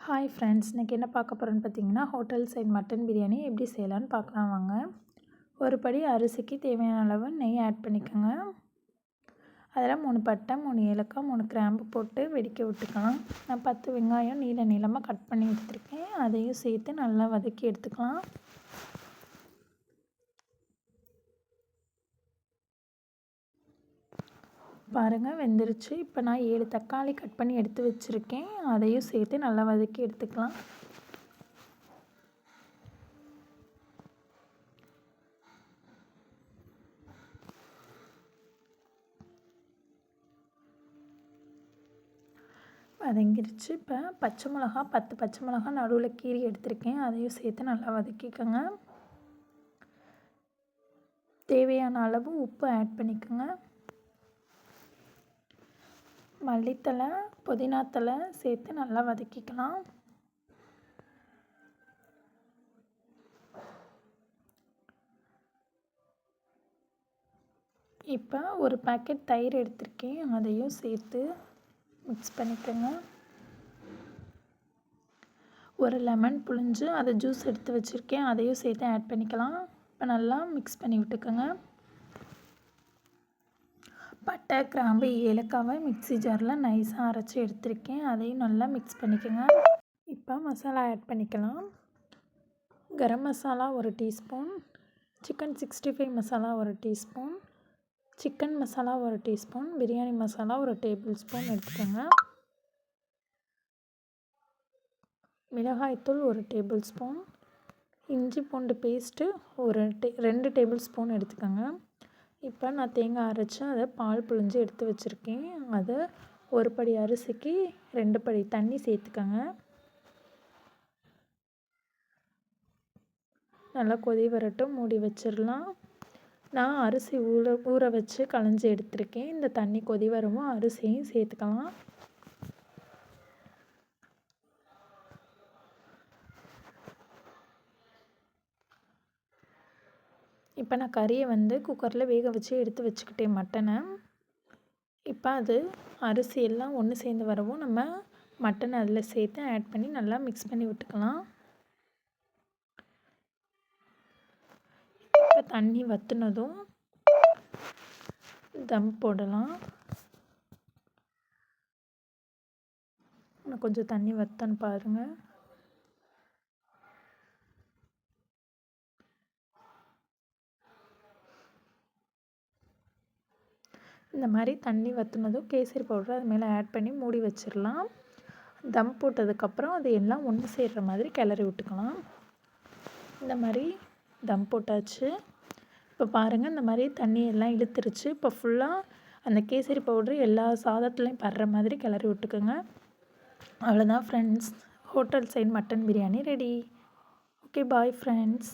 Hi friends, இன்றைக்கி என்ன பார்க்க போகிறோன்னு பார்த்தீங்கன்னா, ஹோட்டல் சைட் மட்டன் பிரியாணி எப்படி செய்யலான்னு பார்க்கலாம் வாங்க. ஒரு படி அரிசிக்கு தேவையான அளவு நெய் ஆட் பண்ணிக்கோங்க. அதில் 3 பட்டை, 3 ஏலக்காய், 3 கிராம்பு போட்டு வெடிக்க விட்டுக்கலாம். நான் 10 வெங்காயம் நீளமாக கட் பண்ணி எடுத்துருக்கேன். அதையும் சேர்த்து நல்லா வதக்கி எடுத்துக்கலாம். பாருங்கள், வெந்துருச்சு. இப்போ நான் 7 தக்காளி கட் பண்ணி எடுத்து வச்சுருக்கேன். அதையும் சேர்த்து நல்லா வதக்கி எடுத்துக்கலாம். வதங்கிருச்சு. இப்போ பச்சை மிளகா 10 பச்சை மிளகா நடுவில் கீறி எடுத்திருக்கேன். அதையும் சேர்த்து நல்லா வதக்கிக்கோங்க. தேவையான அளவு உப்பு ஆட் பண்ணிக்கோங்க. மல்லித்தழை, புதினாத்தழை சேர்த்து நல்லா வதக்கிக்கலாம். இப்போ ஒரு பாக்கெட் தயிர் எடுத்திருக்கேன். அதையும் சேர்த்து மிக்ஸ் பண்ணிக்கோங்க. ஒரு லெமன் புழிஞ்சு அதை ஜூஸ் எடுத்து வச்சுருக்கேன். அதையும் சேர்த்து ஆட் பண்ணிக்கலாம். இப்போ நல்லா மிக்ஸ் பண்ணி விட்டுக்கோங்க. பட்டை, கிராம்பு, ஏலக்காவை மிக்ஸி ஜாரில் நைஸாக அரைச்சி எடுத்திருக்கேன். அதையும் நல்லா மிக்ஸ் பண்ணிக்கோங்க. இப்போ மசாலா ஆட் பண்ணிக்கலாம். Garam masala 1 teaspoon, chicken 65 masala 1 teaspoon, chicken masala 1 teaspoon, biryani masala 1 tablespoon எடுத்துக்கோங்க. மிளகாய்த்தூள் 1 டேபிள் ஸ்பூன், இஞ்சி பூண்டு பேஸ்ட்டு 2 டேபிள் ஸ்பூன் எடுத்துக்கோங்க. இப்போ நான் தேங்காய் அரைச்சி அதை பால் புழிஞ்சு எடுத்து வச்சுருக்கேன். அதை ஒரு படி அரிசிக்கு 2 படி தண்ணி சேர்த்துக்கோங்க. நல்லா கொதி வரட்டும், மூடி வச்சிடலாம். நான் அரிசி ஊற வச்சு களைஞ்சி எடுத்திருக்கேன். இந்த தண்ணி கொதி வரவும் அரிசியும் சேர்த்துக்கலாம். இப்போ நான் கறியை குக்கரில் வேக வச்சு எடுத்து வச்சுக்கிட்டேன் மட்டனை. இப்போ அது அரிசி எல்லாம் ஒன்று சேர்ந்து வரவும் நம்ம மட்டன் அதில் சேர்த்து ஆட் பண்ணி நல்லா மிக்ஸ் பண்ணி விட்டுக்கலாம். இப்போ தண்ணி வற்றினதும் தம் போடலாம். இன்னும் கொஞ்சம் தண்ணி வற்றன்னு பாருங்கள். இந்த மாதிரி தண்ணி வற்றினதும் கேசரி பவுடர் அது மேலே ஆட் பண்ணி மூடி வச்சிடலாம். தம் போட்டதுக்கப்புறம் அது எல்லாம் ஒன்று சேர்கிற மாதிரி கிளறி விட்டுக்கலாம். இந்த மாதிரி தம் போட்டாச்சு. இப்போ பாருங்கள், இந்த மாதிரி தண்ணி எல்லாம் இழுத்துருச்சு. இப்போ ஃபுல்லாக அந்த கேசரி பவுட்ரு எல்லா சாதத்துலேயும் படுற மாதிரி கிளறி விட்டுக்குங்க. அவ்வளோதான் friends, hotel side mutton biryani ready. Okay, bye friends.